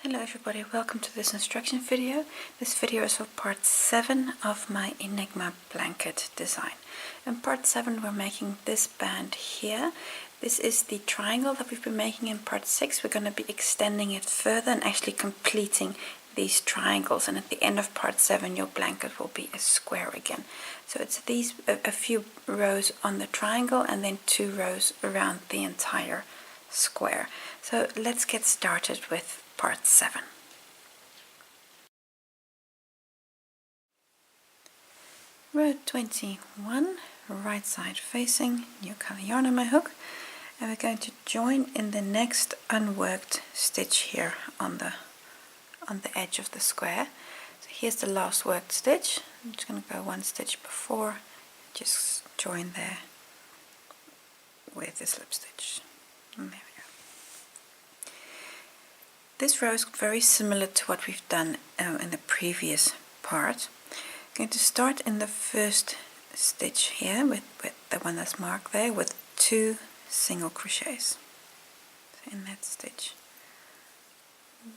Hello everybody, welcome to this instruction video. This video is for part 7 of my Enigma blanket design. In part 7 we're making this band here. This is the triangle that we've been making in part 6. We're going to be extending it further and actually completing these triangles, and at the end of part 7 your blanket will be a square again. So it's these a few rows on the triangle and then 2 rows around the entire square. So let's get started with part 7. Row 21, right side facing, new color yarn on my hook, and we're going to join in the next unworked stitch here on the edge of the square. So here's the last worked stitch. I'm just going to go one stitch before, just join there with the slip stitch. And there we go. This row is very similar to what we've done in the previous part. I'm going to start in the first stitch here with the one that's marked there with 2 single crochets. So in that stitch,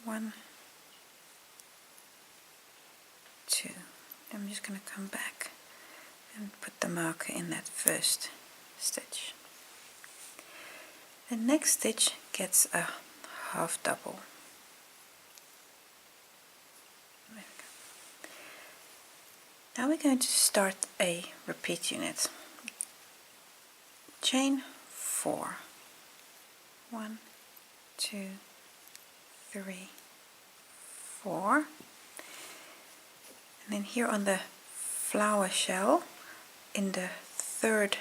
1, 2. I'm just going to come back and put the marker in that first stitch. The next stitch gets a half double. Now we're going to start a repeat unit. Chain 4. 1, 2, 3, 4. And then here on the flower shell, in the third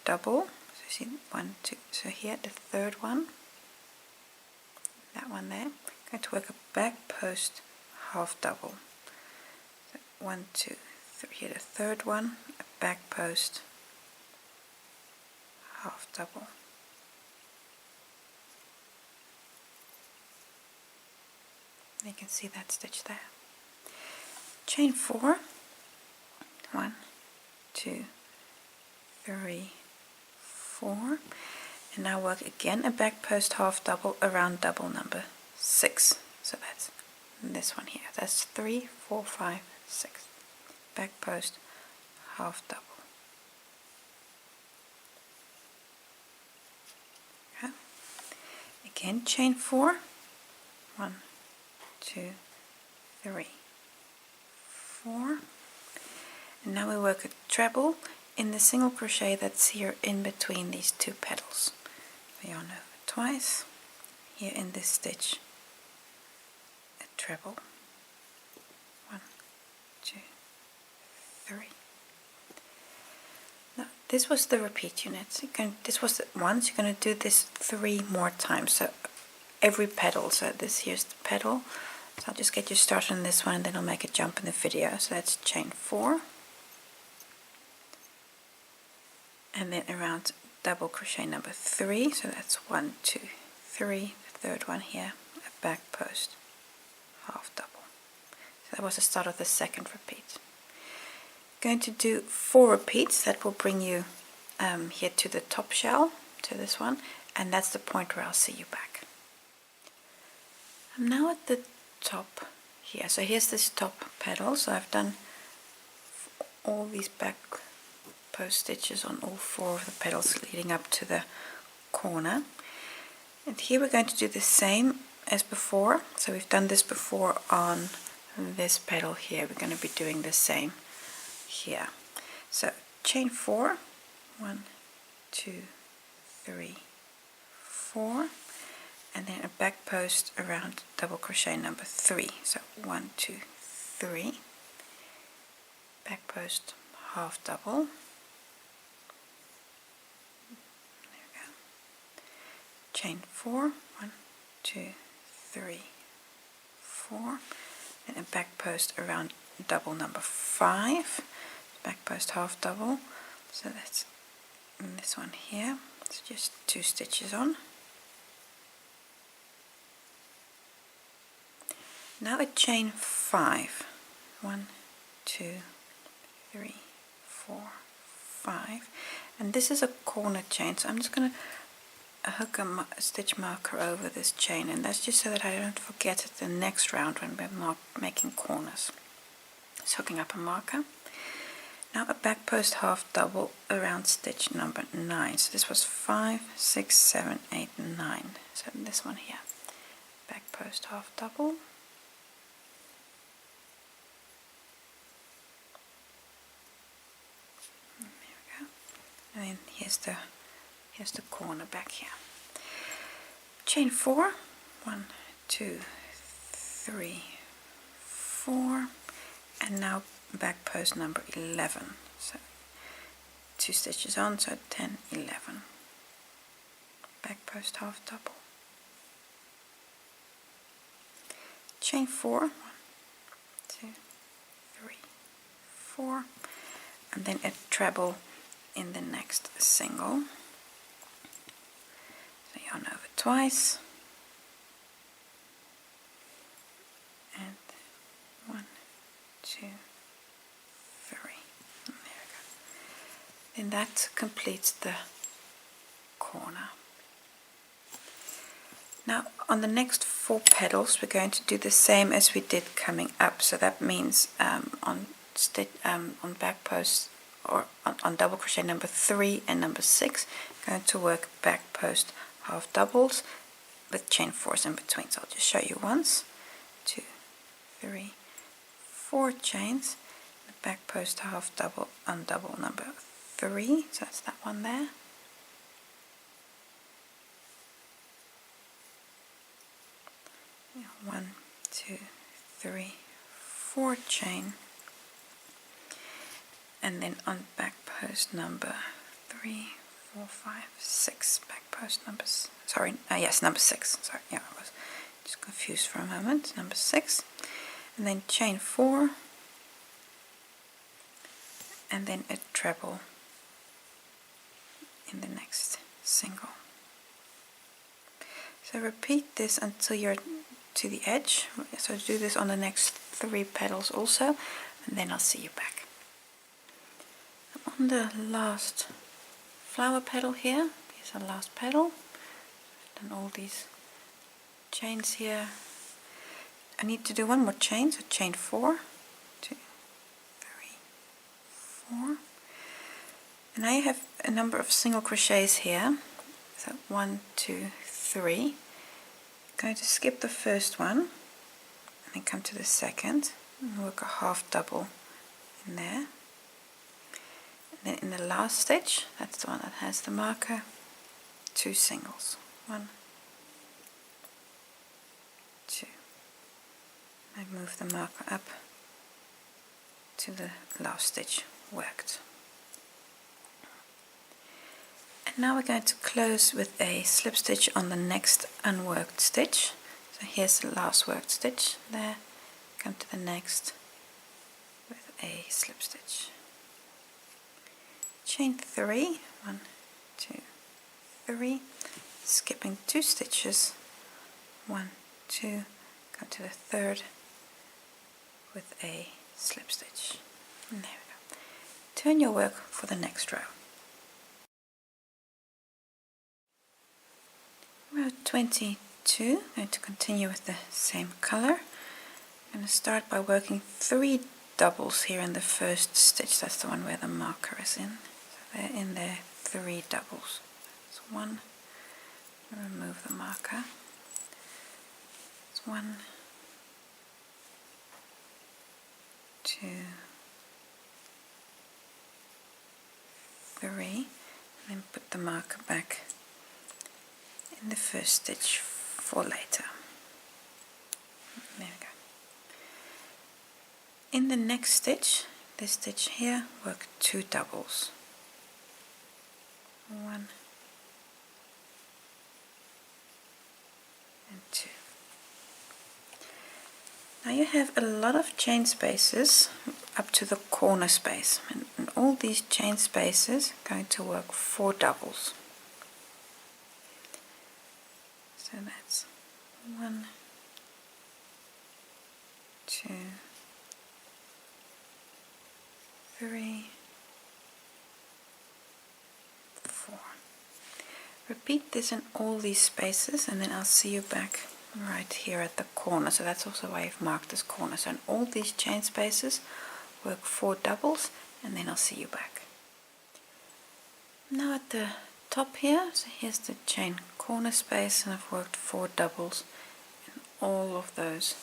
double, so you see 1, 2, so here the third one, that one there, I'm going to work a back post half double. So 1, 2, 3, here the third one, a back post half double. You can see that stitch there. Chain 4, 1, 2, 3, 4, and now work again a back post half double around double number 6. So that's this one here. That's 3, 4, 5, 6. Back post half double. Okay. Again, chain 4, 1, 2, 3, 4, and now we work a treble in the single crochet that's here in between these 2 petals. We yarn over twice, here in this stitch a treble, 1, 2, 3. Now this was the repeat unit. This was the once. You're going to do this 3 more times, so every petal. So this here's the petal. So I'll just get you started on this one and then I'll make a jump in the video. So that's chain 4 and then around double crochet number 3. So that's 1, 2, 3. The third one here, a back post half double. So that was the start of the second repeat. Going to do 4 repeats. That will bring you here to the top shell, to this one, and that's the point where I'll see you back. I'm now at the top here. So here's this top petal. So I've done all these back post stitches on all 4 of the petals leading up to the corner, and here we're going to do the same as before. So we've done this before on this petal here. We're going to be doing the same here. So chain 4, 1, 2, 3, 4, and then a back post around double crochet number 3. So 1, 2, 3, back post half double. There we go. Chain 4, 1, 2, 3, 4, and a back post around double number 5. Back post half double. So that's this one here. It's just 2 stitches on. Now a chain 5. 1, 2, 3, 4, 5, and this is a corner chain. So I'm just going to hook a stitch marker over this chain, and that's just so that I don't forget it the next round when we're making corners. Just hooking up a marker. Now a back post half double around stitch number 9. So this was 5, 6, 7, 8, 9. So this one here, back post half double. There we go. And then here's the corner back here. Chain 4, 1, 2, 3, 4, and now back post number 11. So 2 stitches on, so 10, 11. Back post half double. Chain 4, 1, 2, 3, 4, and then a treble in the next single. So yarn over twice, and 1, 2, 3. And there we go. And that completes the corner. Now on the next 4 petals we're going to do the same as we did coming up. So that means on back post or on double crochet number 3 and number 6, going to work back post half doubles with chain 4s in between. So I'll just show you once, 2, 3, 4 chains, the back post half double on double number 3. So that's that one there. Yeah, 1, 2, 3, 4 chain, and then on back post number 3, 4, 5, 6, back post numbers, sorry, yes, number 6, sorry, yeah, I was just confused for a moment, number 6, and then chain 4, and then a treble in the next single. So repeat this until you're to the edge, so do this on the next 3 petals also, and then I'll see you back. On the last flower petal here, here's our last petal. I've done all these chains here. I need to do one more chain, so chain 4, 2, 3, 4, and now you have a number of single crochets here. So 1, 2, 3. I'm going to skip the first one and then come to the second and work a half double in there. Then in the last stitch, that's the one that has the marker, 2 singles, 1, 2. I move the marker up to the last stitch worked. And now we're going to close with a slip stitch on the next unworked stitch. So here's the last worked stitch there, come to the next with a slip stitch. Chain 3, 1, 2, 3, skipping 2 stitches, 1, 2, go to the third with a slip stitch. And there we go. Turn your work for the next row. Row 22, I'm going to continue with the same color. I'm going to start by working 3 doubles here in the first stitch. That's the one where the marker is in. They're in there, 3 doubles. That's 1, remove the marker. It's 1, 2, 3, and then put the marker back in the first stitch for later. There we go. In the next stitch, this stitch here, work 2 doubles. 1 and 2. Now you have a lot of chain spaces up to the corner space, and all these chain spaces are going to work 4 doubles. So that's 1, 2, 3, 4. Repeat this in all these spaces, and then I'll see you back right here at the corner. So that's also why I've marked this corner. So in all these chain spaces, work 4 doubles, and then I'll see you back. Now at the top here, so here's the chain corner space, and I've worked 4 doubles in all of those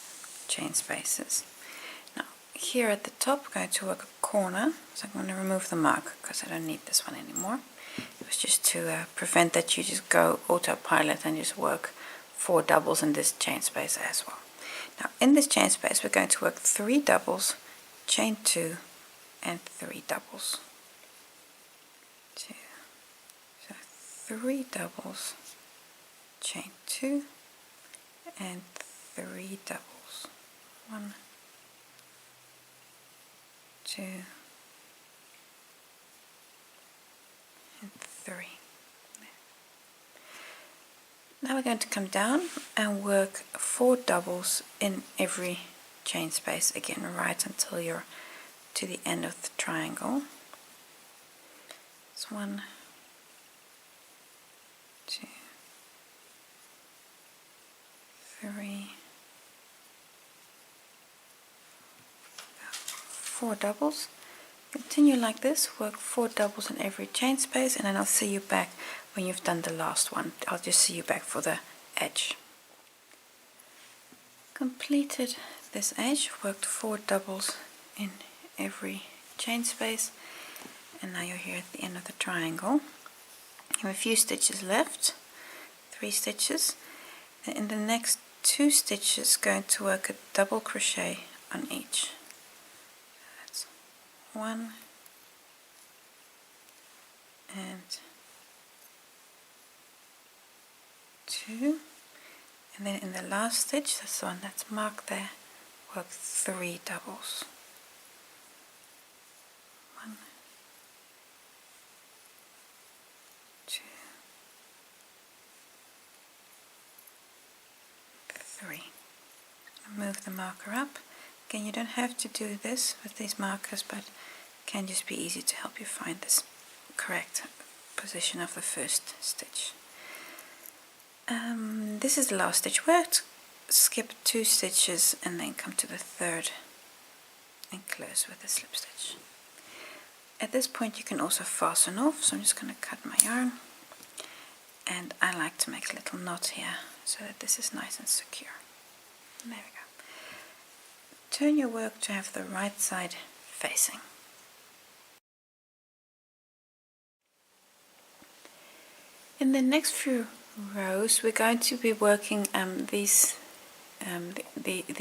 chain spaces. Now here at the top, we're going to work a corner, so I'm going to remove the mark because I don't need this one anymore. It was just to prevent that you just go autopilot and just work 4 doubles in this chain space as well. Now in this chain space we're going to work 3 doubles, chain 2 and 3 doubles. 2. So 3 doubles, chain 2 and 3 doubles. 1, 2 and 3. Now we're going to come down and work 4 doubles in every chain space again, right until you're to the end of the triangle. It's 1, 2, 3, 4 doubles. Continue like this, work 4 doubles in every chain space, and then I'll see you back when you've done the last one. I'll just see you back for the edge. Completed this edge, worked 4 doubles in every chain space, and now you're here at the end of the triangle. You have a few stitches left, 3 stitches, and in the next 2 stitches going to work a double crochet on each. That's 1 and 2, and then in the last stitch, that's the one that's marked there, work 3 doubles. 1, 2, 3. Move the marker up. Again, you don't have to do this with these markers, but it can just be easy to help you find this correct position of the first stitch. This is the last stitch. We'll skip 2 stitches and then come to the 3rd and close with a slip stitch. At this point you can also fasten off, so I'm just going to cut my yarn, and I like to make a little knot here so that this is nice and secure. And there we go. Turn your work to have the right side facing. In the next few rows we're going to be working these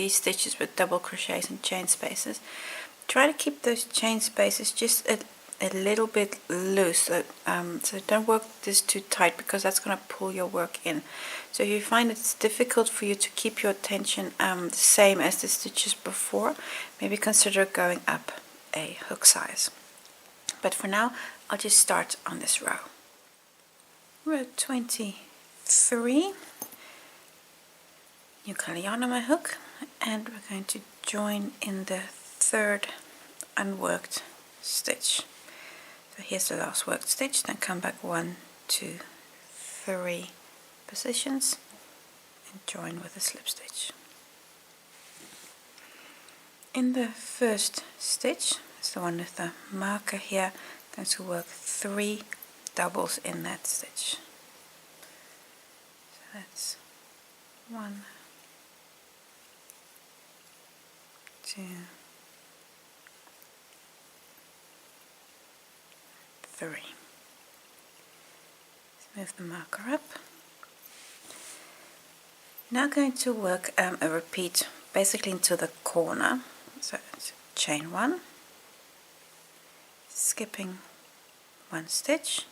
stitches with double crochets and chain spaces. Try to keep those chain spaces just a little bit loose, so don't work this too tight because that's going to pull your work in. So if you find it's difficult for you to keep your tension the same as the stitches before, maybe consider going up a hook size. But for now I'll just start on this row. Row 23, new color yarn on my hook, and we're going to join in the 3rd unworked stitch. So here's the last worked stitch, then come back 1, 2, 3 positions and join with a slip stitch. In the first stitch, it's the one with the marker here, I'm going to work 3 doubles in that stitch. So that's 1, 2, 3. Let's move the marker up. Now going to work a repeat basically into the corner. So it's chain 1, skipping 1 stitch,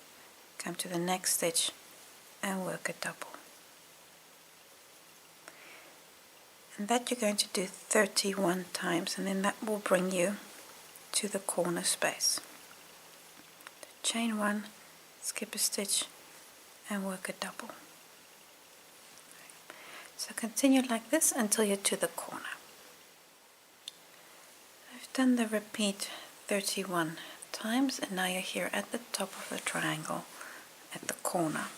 come to the next stitch and work a double. And that you're going to do 31 times, and then that will bring you to the corner space. Chain 1, skip a stitch and work a double. So continue like this until you're to the corner. I've done the repeat 31 times, and now you're here at the top of the triangle at the corner.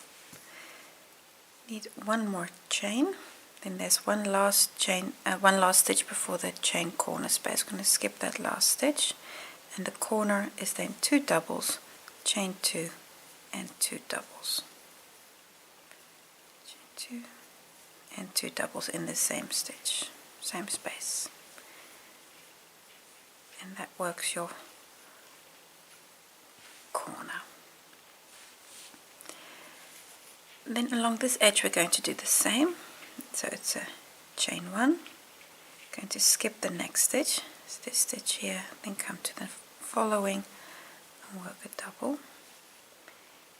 Need one more chain, then there's one last stitch before the chain corner space. I'm going to skip that last stitch, and the corner is then 2 doubles, chain 2 and 2 doubles, chain 2 and 2 doubles in the same stitch, same space, and that works your corner. Then along this edge we're going to do the same, so it's a chain 1, going to skip the next stitch, it's this stitch here, then come to the following and work a double,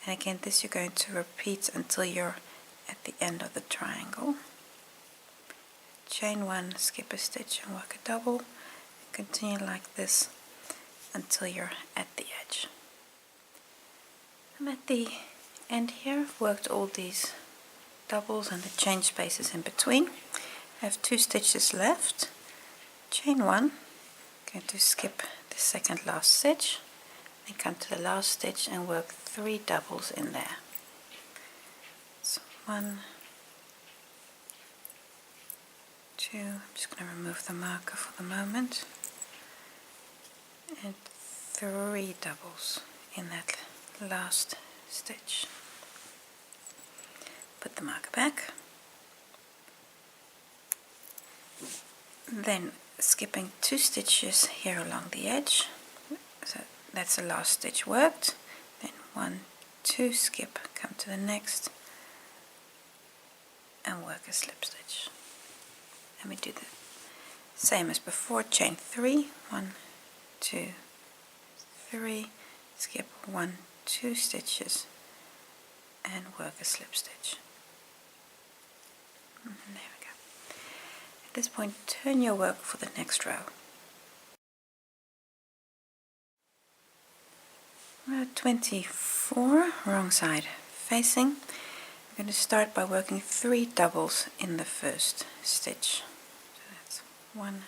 and again this you're going to repeat until you're at the end of the triangle. Chain 1, skip a stitch and work a double, and continue like this until you're at the edge. I'm at the end here. I've worked all these doubles and the chain spaces in between. I have 2 stitches left. Chain 1, going to skip the second last stitch, then come to the last stitch and work 3 doubles in there. So 1, 2, I'm just going to remove the marker for the moment, and 3 doubles in that last stitch. Put the marker back, then skipping 2 stitches here along the edge, so that's the last stitch worked, then 1, 2, skip, come to the next and work a slip stitch. And we do the same as before, chain 3, 1, 2, 3, skip 1, 2 stitches and work a slip stitch. And there we go. At this point, turn your work for the next row. Row 24, wrong side facing. I'm going to start by working 3 doubles in the first stitch. So that's 1,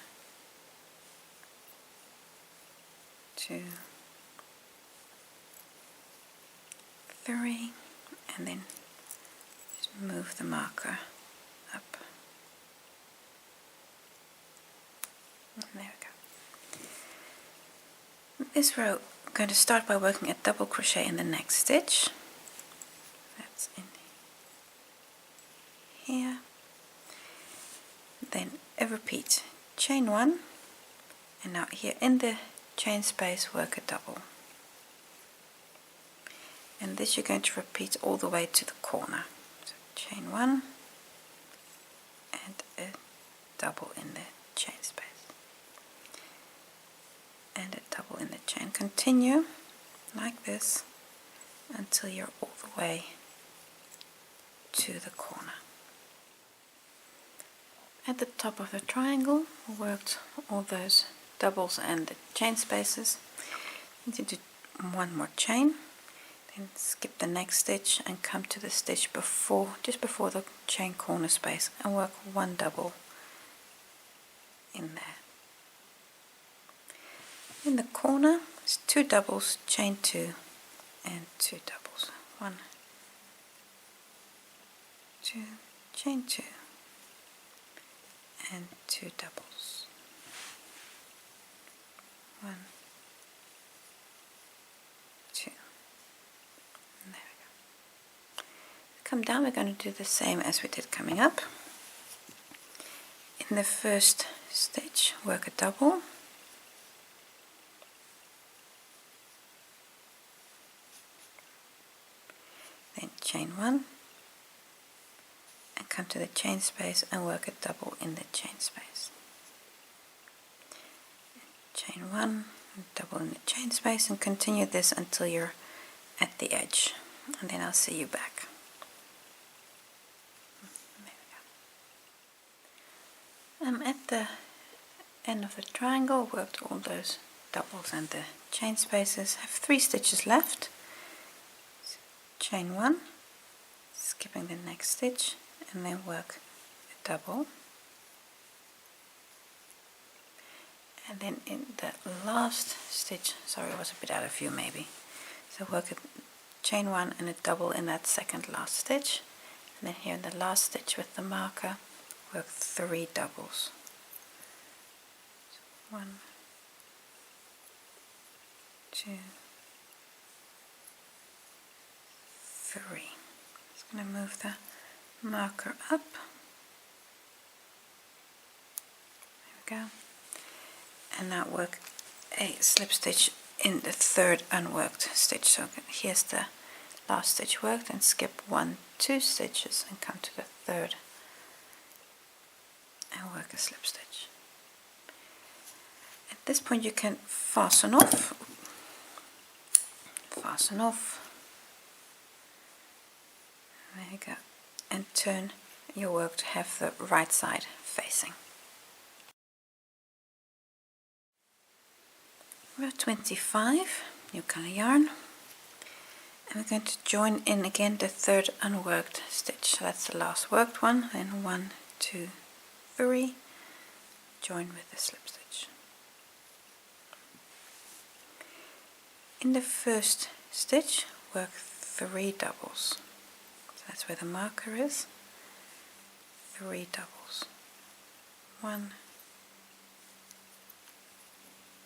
2, 3, and then just move the marker up. And there we go. This row, I'm going to start by working a double crochet in the next stitch. That's in here. Then a repeat, chain 1, and now here in the chain space work a double. And this you're going to repeat all the way to the corner. So chain 1 and a double in the chain space. And a double in the chain. Continue like this until you're all the way to the corner. At the top of the triangle, we worked all those doubles and the chain spaces. You need to do one more chain, then skip the next stitch and come to the stitch before, just before the chain corner space, and work 1 double in there. In the corner, it's 2 doubles, chain 2 and 2 doubles. 1, 2, chain 2 and 2 doubles. 1, 2. And there we go. Come down, we're going to do the same as we did coming up. In the first stitch, work a double. Then chain 1 and come to the chain space and work a double in the chain space. Chain 1 and double in the chain space, and continue this until you're at the edge, and then I'll see you back. There we go. I'm at the end of the triangle, worked all those doubles and the chain spaces, have 3 stitches left. Chain 1, skipping the next stitch, and then work a double, and then in the last stitch, sorry, it was a bit out of view maybe, so work a chain 1 and a double in that second last stitch, And then here in the last stitch with the marker, work 3 doubles. So 1, 2, 3. Just going to move the marker up. There we go. And now work a slip stitch in the 3rd unworked stitch. So here's the last stitch worked, and skip 1, 2 stitches and come to the 3rd and work a slip stitch. At this point you can fasten off, there you go, and turn your work to have the right side facing. Row 25, new color yarn, and we're going to join in again the 3rd unworked stitch. So that's the last worked one, then 1, 2, 3, join with the slip stitch. In the 1st stitch, work 3 doubles. So that's where the marker is. 3 doubles. 1,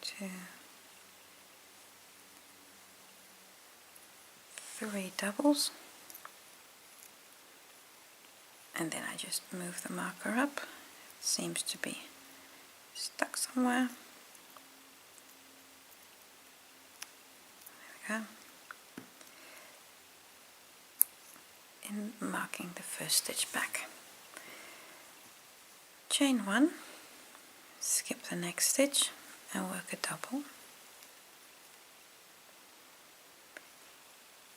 2, 3 doubles, and then I just move the marker up. It seems to be stuck somewhere. There we go. In marking the 1st stitch back. Chain 1, skip the next stitch and work a double.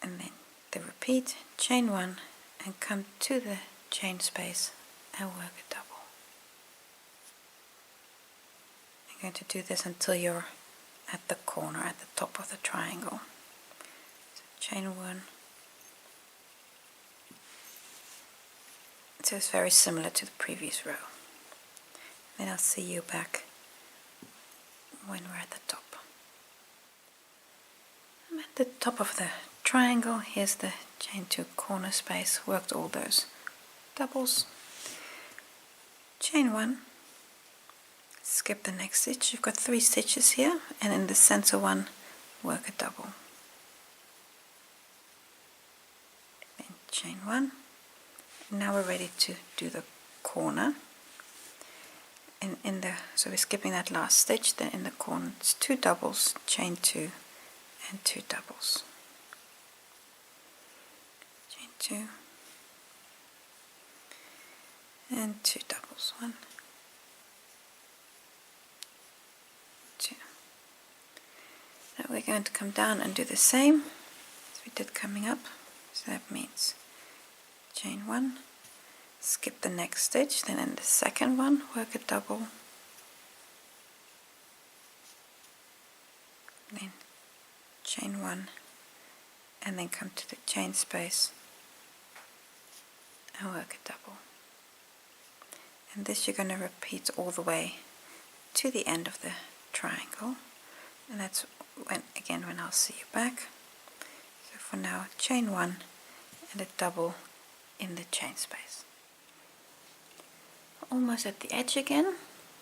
And then the repeat, chain 1 and come to the chain space and work a double. You're going to do this until you're at the corner, at the top of the triangle. So chain 1. So it's very similar to the previous row. Then I'll see you back when we're at the top. I'm at the top of the triangle. Here's the chain 2 corner space, worked all those doubles. Chain 1, skip the next stitch. You've got 3 stitches here, and in the center one work a double. Then chain 1. Now we're ready to do the corner. And so we're skipping that last stitch. Then in the corner it's 2 doubles, chain 2 and 2 doubles. Chain 2 and 2 doubles. 1, 2. Now we're going to come down and do the same as we did coming up. So that means chain 1, skip the next stitch, then in the second one work a double, then chain 1 and then come to the chain space and work a double. And this you're going to repeat all the way to the end of the triangle, and that's when I'll see you back. So for now, chain 1 and a double in the chain space. Almost at the edge again,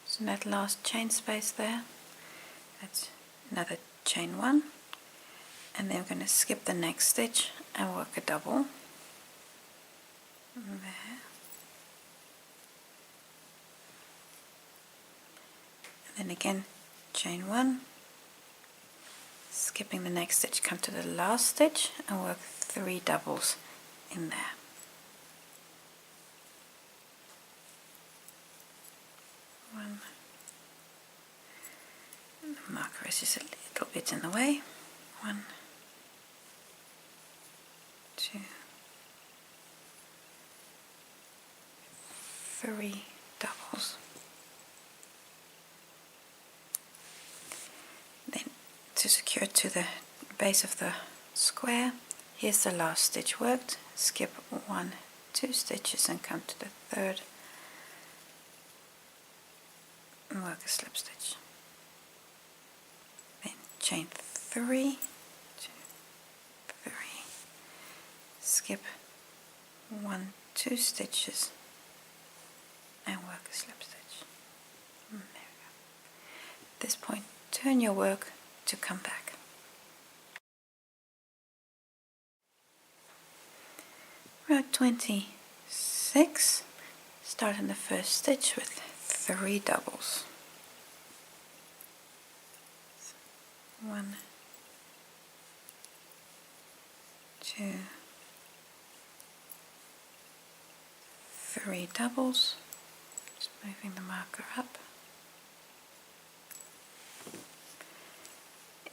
so that last chain space there, that's another chain 1, and then we're going to skip the next stitch and work a double there, and then again chain 1, skipping the next stitch, come to the last stitch and work 3 doubles in there. One. And the marker is just a little bit in the way. 1, 2, 3 doubles. Then to secure to the base of the square, here's the last stitch worked. Skip 1, 2 stitches and come to the 3rd and work a slip stitch. Then chain 3, 2, 3, skip 1, 2 stitches and work a slip stitch. There we go. At this point, turn your work to come back. Row 26, start in the first stitch with 3 doubles. 1, 2, 3 doubles, just moving the marker up.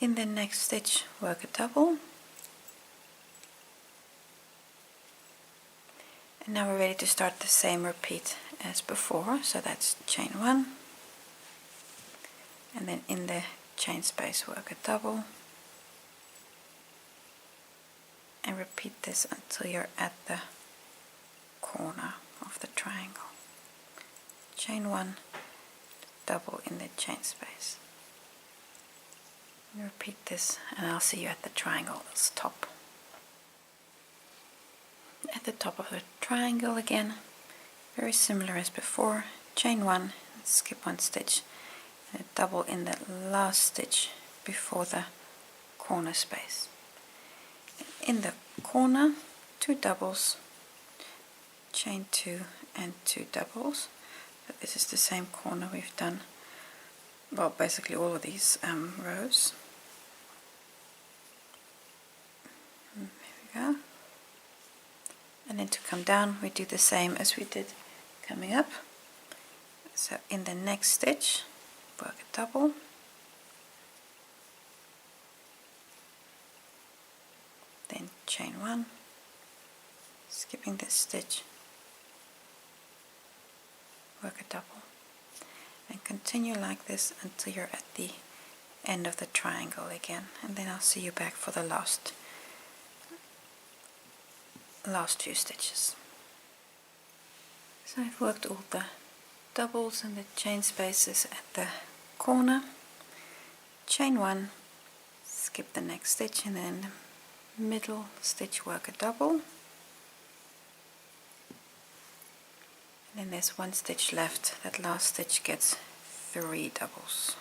In the next stitch, work a double. And now we're ready to start the same repeat as before, so that's chain 1, and then in the chain space work a double, and repeat this until you're at the corner of the triangle. Chain 1, double in the chain space. And repeat this, and I'll see you at the triangle's top. At the top of the triangle again, very similar as before, chain 1, skip 1 stitch, and a double in the last stitch before the corner space. In the corner, 2 doubles, chain 2 and 2 doubles. So this is the same corner we've done, well, basically all of these rows. There we go. And then to come down, we do the same as we did coming up. So in the next stitch, work a double, then chain 1, skipping this stitch, work a double, and continue like this until you're at the end of the triangle again, and then I'll see you back for the last few stitches. So I've worked all the doubles and the chain spaces at the corner, chain 1, skip the next stitch, and then middle stitch work a double, and then there's 1 stitch left. That last stitch gets 3 doubles.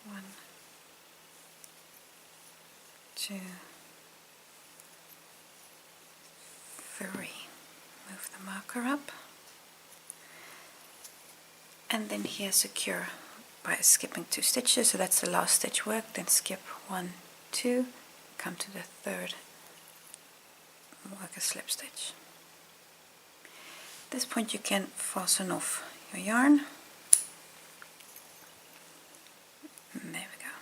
1, 2, 3. Move the marker up, and then here secure by skipping 2 stitches, so that's the last stitch work, then skip 1, 2, come to the third, work a slip stitch. At this point you can fasten off your yarn, and there we go,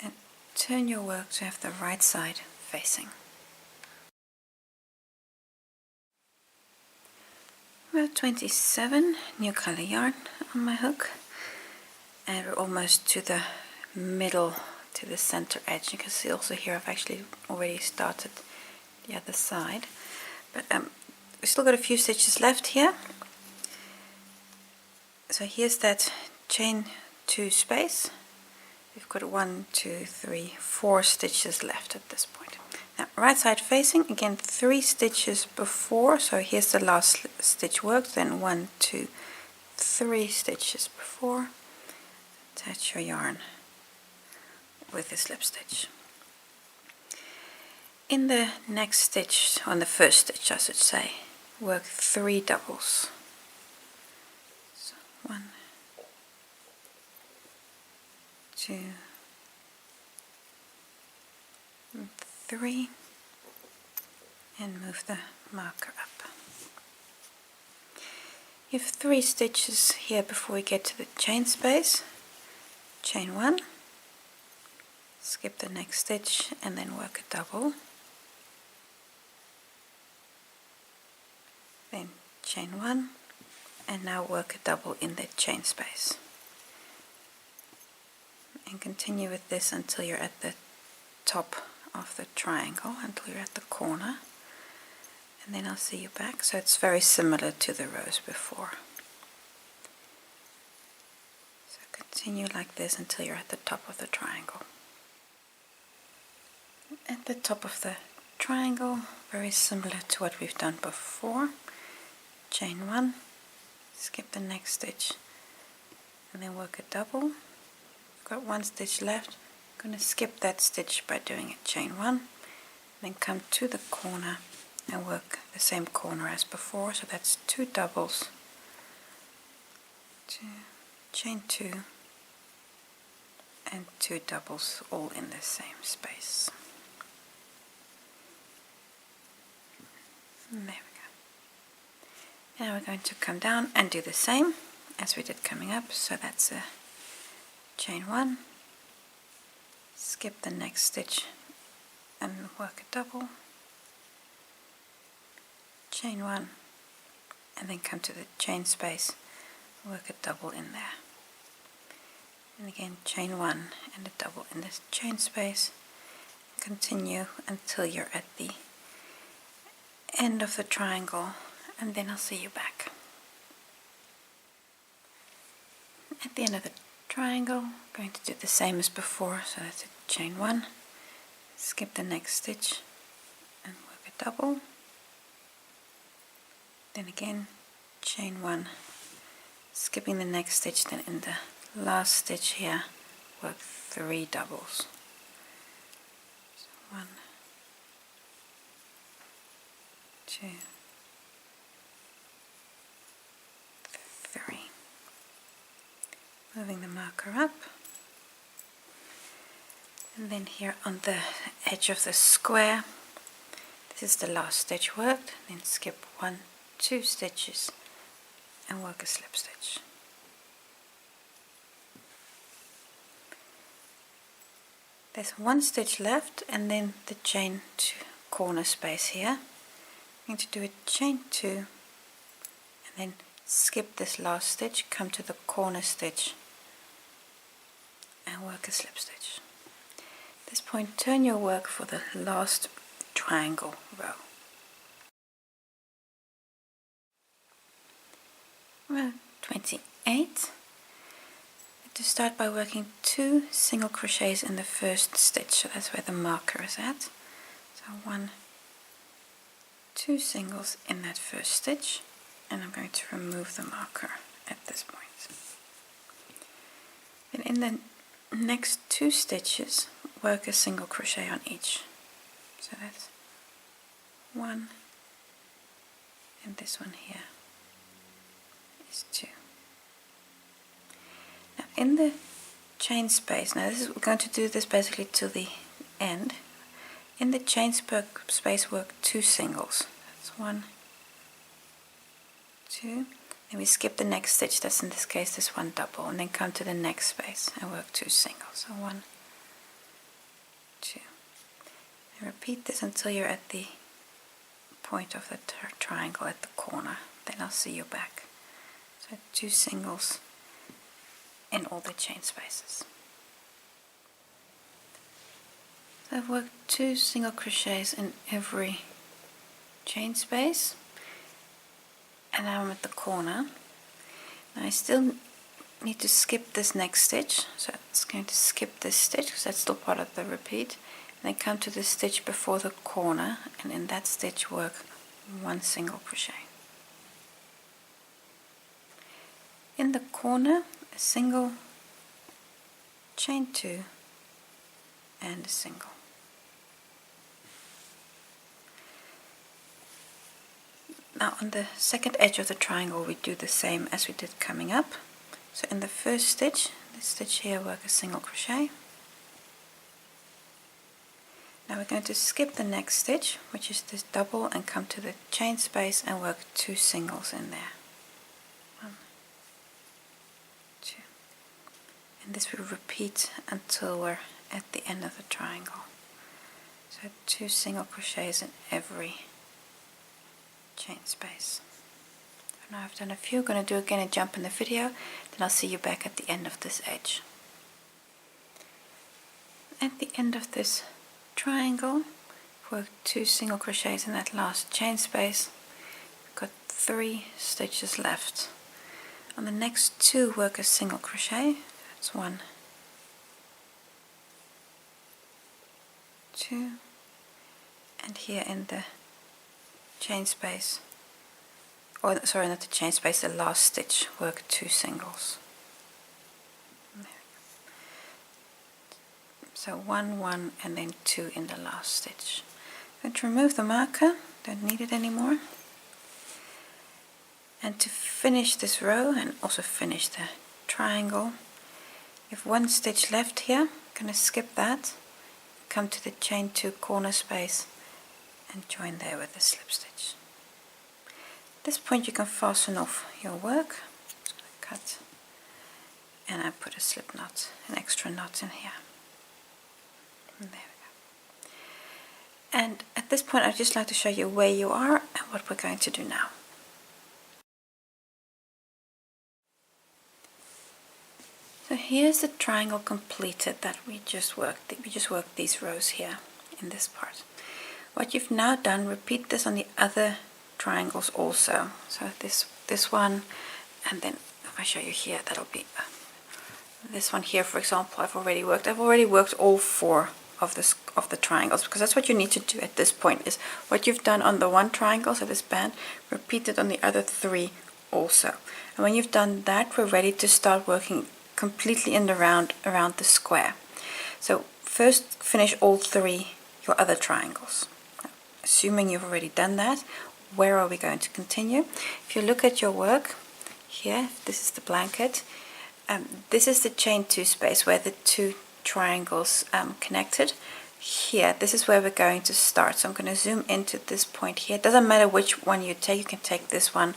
and turn your work to have the right side facing. Row 27, new color yarn on my hook, and we're almost to the middle, to the center edge. You can see also here I've actually already started the other side, but we've still got a few stitches left here. So here's that chain 2 space. We've got 1, 2, 3, 4 stitches left at this point. Now, right side facing, again 3 stitches before, so here's the last stitch worked, then 1, 2, 3 stitches before. Attach your yarn with a slip stitch. In the next stitch, on the first stitch I should say, work 3 doubles. So 1, 2, 3, and move the marker up. You have 3 stitches here before we get to the chain space. Chain 1, skip the next stitch, and then work a double. Then chain 1, and now work a double in the chain space. And continue with this until you're at the top of the triangle, until you're at the corner, and then I'll see you back. So it's very similar to the rows before. So continue like this until you're at the top of the triangle. At the top of the triangle, very similar to what we've done before. Chain 1, skip the next stitch, and then work a double. We've got 1 stitch left. I'm going to skip that stitch by doing a chain 1, then come to the corner and work the same corner as before, so that's 2 doubles, 2, chain 2, and 2 doubles, all in the same space. And there we go. Now we're going to come down and do the same as we did coming up, so that's a chain 1, skip the next stitch and work a double, chain 1, and then come to the chain space, work a double in there, and again chain 1 and a double in this chain space. Continue until you're at the end of the triangle, and then I'll see you back. At the end of the triangle, I'm going to do the same as before, so that's a chain 1, skip the next stitch and work a double, then again chain 1, skipping the next stitch, then in the last stitch here work 3 doubles. So 1, 2, 3. Moving the marker up, and then here on the edge of the square, this is the last stitch worked, then skip 1, 2 stitches and work a slip stitch. There's 1 stitch left, and then the chain 2 corner space here. I'm going to do a chain 2 and then skip this last stitch, come to the corner stitch and work a slip stitch. At this point, turn your work for the last triangle row. Row 28. To start by working 2 single crochets in the first stitch, so that's where the marker is at. So 1, 2 singles in that first stitch, and I'm going to remove the marker at this point. Then in the next 2 stitches, work a single crochet on each. So that's 1, and this one here is 2. Now in the chain space, we're going to do this basically to the end. In the chain space, work 2 singles. That's 1, 2. Then we skip the next stitch, that's in this case this 1 double, and then come to the next space and work 2 singles. So 1, 2. And repeat this until you're at the point of the triangle at the corner. Then I'll see you back. So 2 singles in all the chain spaces. So I've worked 2 single crochets in every chain space, and now I'm at the corner. Now I still need to skip this next stitch, so it's going to skip this stitch because that's still part of the repeat, and then come to the stitch before the corner, and in that stitch work 1 single crochet. In the corner, a single, chain 2, and a single. Now on the second edge of the triangle we do the same as we did coming up. So in the first stitch, this stitch here, work a single crochet. Now we're going to skip the next stitch, which is this double, and come to the chain space and work 2 singles in there. 1, 2. And this will repeat until we're at the end of the triangle. So 2 single crochets in every chain space. Now I've done a few, I'm going to do again a jump in the video, then I'll see you back at the end of this edge. At the end of this triangle, work 2 single crochets in that last chain space. We've got 3 stitches left. On the next 2, work a single crochet. That's 1, 2, and here in the chain space, or sorry, not the chain space, the last stitch, work 2 singles. So 1, 1, and then 2 in the last stitch. I'm going to remove the marker, don't need it anymore. And to finish this row and also finish the triangle, you have 1 stitch left here. I'm going to skip that, come to the chain 2 corner space and join there with a slip stitch. At this point you can fasten off your work. I'm just going to cut, and I put a slip knot, an extra knot in here. And there we go. And at this point I'd just like to show you where you are and what we're going to do now. So here's the triangle completed that we just worked. We just worked these rows here in this part. What you've now done, repeat this on the other triangles also. So this one, and then if I show you here, that'll be this one here, for example. I've already worked all 4 of the triangles, because that's what you need to do at this point, is what you've done on the one triangle, so this band, repeat it on the other 3 also. And when you've done that, we're ready to start working completely in the round around the square. So first finish all 3 your other triangles. Assuming you've already done that, where are we going to continue? If you look at your work here, this is the blanket, this is the chain 2 space where the 2 triangles connected. Here, this is where we're going to start. So I'm going to zoom into this point here. It doesn't matter which one you take. You can take this one,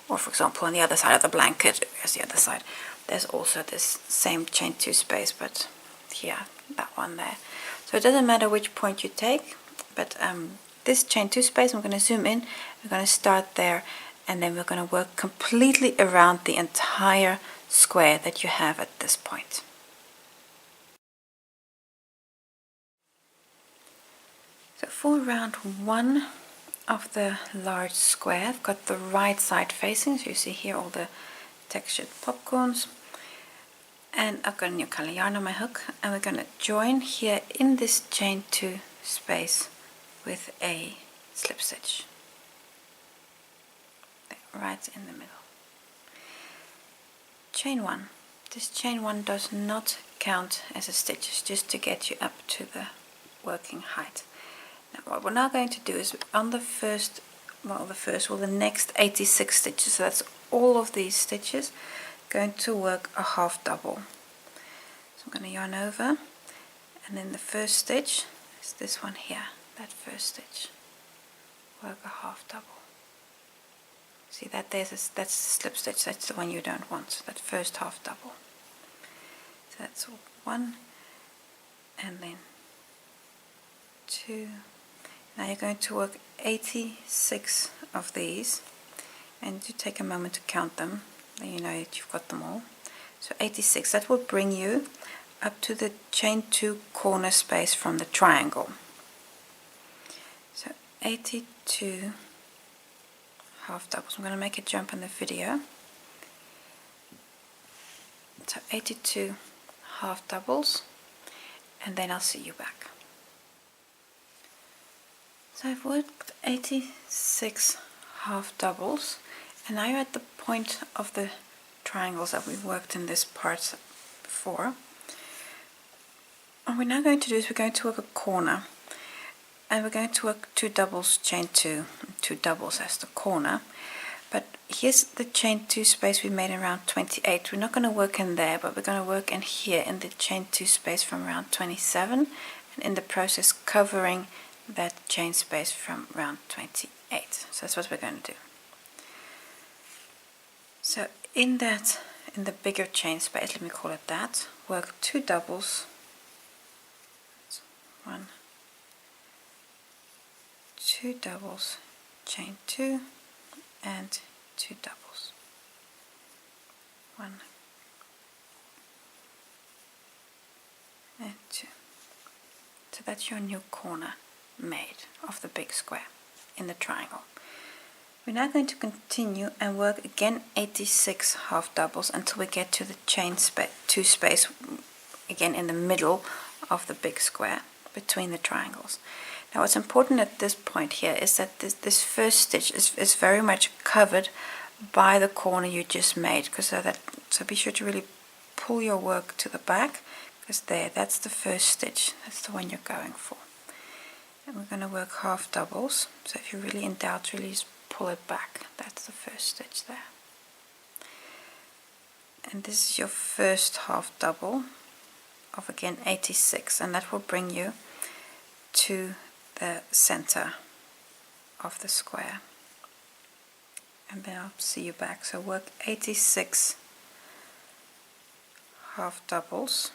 or for example on the other side of the blanket, here's the other side. There's also this same chain 2 space, but here, that one there. So it doesn't matter which point you take, but this chain 2 space, I'm going to zoom in. We're going to start there, and then we're going to work completely around the entire square that you have at this point. So for round 1 of the large square, I've got the right side facing, so you see here all the textured popcorns, and I've got a new color yarn on my hook, and we're going to join here in this chain 2 space with a slip stitch right in the middle. Chain 1. This chain 1 does not count as a stitch, it's just to get you up to the working height. Now what we're now going to do is on the next 86 stitches, so that's all of these stitches, going to work a half double. So I'm going to yarn over, and then the first stitch is this one here, that first stitch, work a half double. See that that's the slip stitch, that's the one you don't want, so that first half double. So that's 1, and then 2. Now you're going to work 86 of these, and you take a moment to count them, then you know that you've got them all. So 86, that will bring you up to the chain 2 corner space from the triangle. So 82 half doubles. I'm going to make a jump in the video. So 82 half doubles, and then I'll see you back. So I've worked 86 half doubles, and now you're at the point of the triangles that we've worked in this part before. What we're now going to do is we're going to work a corner, and we're going to work 2 doubles, chain 2, 2 doubles as the corner. But here's the chain 2 space we made in round 28. We're not going to work in there, but we're going to work in here in the chain 2 space from round 27, and in the process covering that chain space from round 28. So that's what we're going to do. So in the bigger chain space, let me call it that, work 2 doubles. 1, 2 doubles, chain 2, and 2 doubles. 1 and 2. So that's your new corner made of the big square in the triangle. We're now going to continue and work again 86 half doubles until we get to the chain 2 space again in the middle of the big square between the triangles. Now what's important at this point here is that this first stitch is very much covered by the corner you just made, so be sure to really pull your work to the back, because that's the first stitch, that's the one you're going for. And we're going to work half doubles, so if you're really in doubt, really just pull it back. That's the first stitch there. And this is your first half double of again 86, and that will bring you to the center of the square. And then I'll see you back. So work 86 half doubles.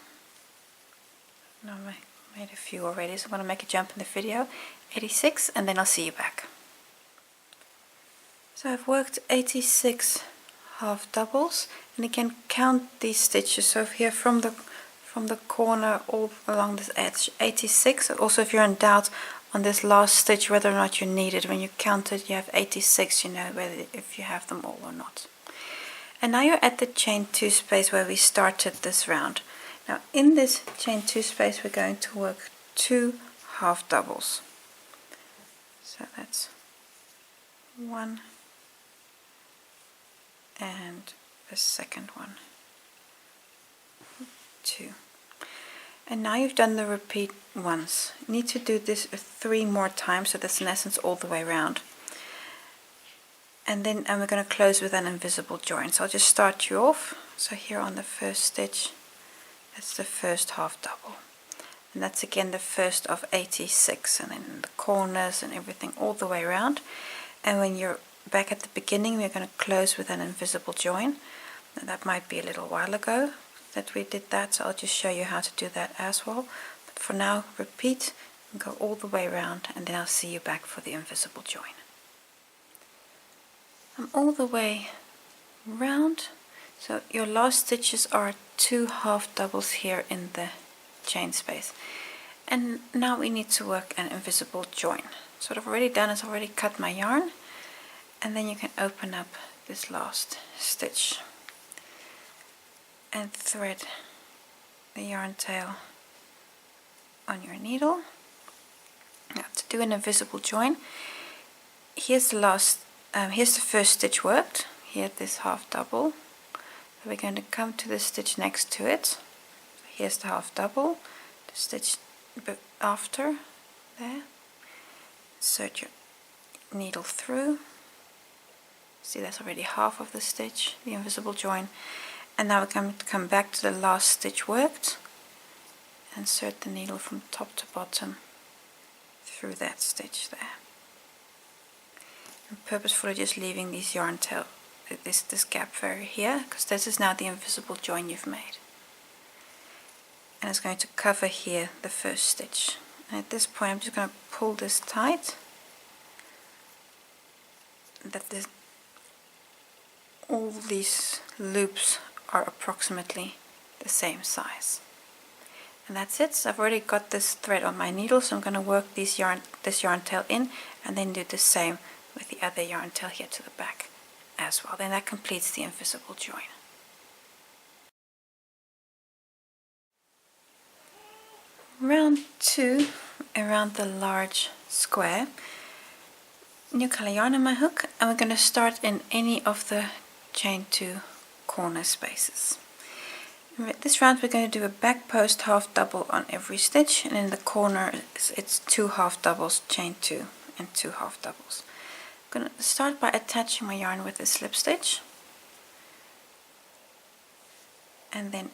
Now I made a few already, so I'm going to make a jump in the video. 86, and then I'll see you back. So I've worked 86 half doubles, and again count these stitches. So here from the corner all along this edge, 86. Also, if you're in doubt on this last stitch whether or not you need it, when you count it you have 86, you know whether if you have them all or not. And now you're at the chain 2 space where we started this round. Now in this chain 2 space we're going to work 2 half doubles. So that's 1 and the second one, 2. And now you've done the repeat once. You need to do this 3 more times, so that's in essence all the way around. And then we're going to close with an invisible join. So I'll just start you off. So here on the first stitch, that's the first half double. And that's again the first of 86, and then the corners and everything all the way around. And when you're back at the beginning, we're going to close with an invisible join. Now, that might be a little while ago that we did that, so I'll just show you how to do that as well. But for now, repeat and go all the way around, and then I'll see you back for the invisible join. I'm all the way round, so your last stitches are 2 half doubles here in the chain space. And now we need to work an invisible join. So what I've already done is already cut my yarn, and then you can open up this last stitch and thread the yarn tail on your needle. Now to do an invisible join, here's the first stitch worked, here this half double. So we're going to come to the stitch next to it. So here's the half double, the stitch after there, insert your needle through. See, that's already half of the stitch, the invisible join. And now we're going to come back to the last stitch worked, insert the needle from top to bottom through that stitch there. And purposefully just leaving these yarn tail, this gap very here, because this is now the invisible join you've made. And it's going to cover here the first stitch. And at this point I'm just going to pull this tight, that all these loops are approximately the same size. And that's it. So I've already got this thread on my needle, so I'm going to work this yarn tail in, and then do the same with the other yarn tail here to the back as well. Then that completes the invisible join. Round 2, around the large square, new color yarn on my hook, and we're going to start in any of the chain 2 corner spaces. This round we're going to do a back post half double on every stitch, and in the corner it's 2 half doubles, chain 2 and 2 half doubles. I'm going to start by attaching my yarn with a slip stitch and then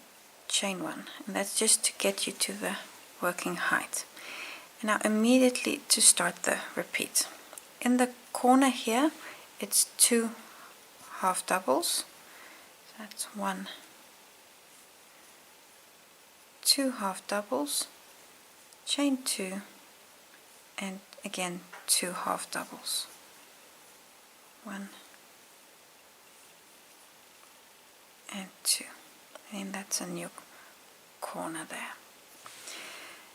chain 1, and that's just to get you to the working height. And now immediately to start the repeat. In the corner here it's 2 half doubles, so that's 1, 2 half doubles, chain 2, and again 2 half doubles, 1 and 2, and that's a new corner there.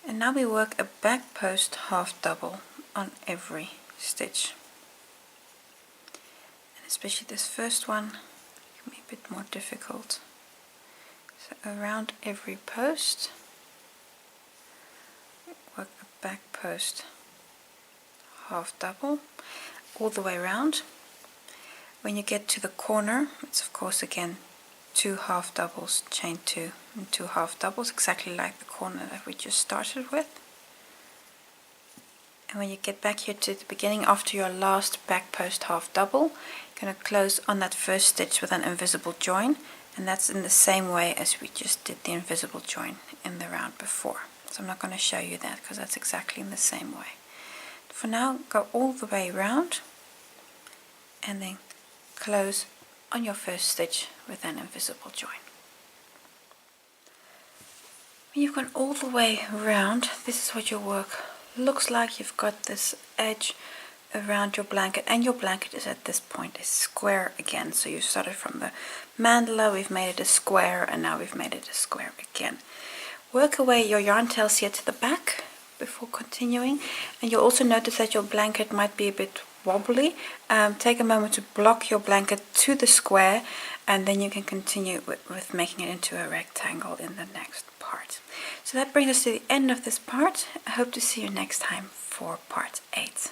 And now we work a back post half double on every stitch, and especially this first one can be a bit more difficult. So around every post work a back post half double all the way around. When you get to the corner, it's of course again 2 half doubles, chain 2 and 2 half doubles, exactly like the corner that we just started with. And when you get back here to the beginning, after your last back post half double, you're going to close on that first stitch with an invisible join, and that's in the same way as we just did the invisible join in the round before. So I'm not going to show you that because that's exactly in the same way. For now, go all the way around and then close on your first stitch with an invisible join. When you've gone all the way around, this is what your work looks like. You've got this edge around your blanket, and your blanket is at this point a square again. So you started from the mandala, we've made it a square, and now we've made it a square again. Work away your yarn tails here to the back before continuing, and you'll also notice that your blanket might be a bit wobbly. Take a moment to block your blanket to the square, and then you can continue with making it into a rectangle in the next part. So that brings us to the end of this part. I hope to see you next time for part 8.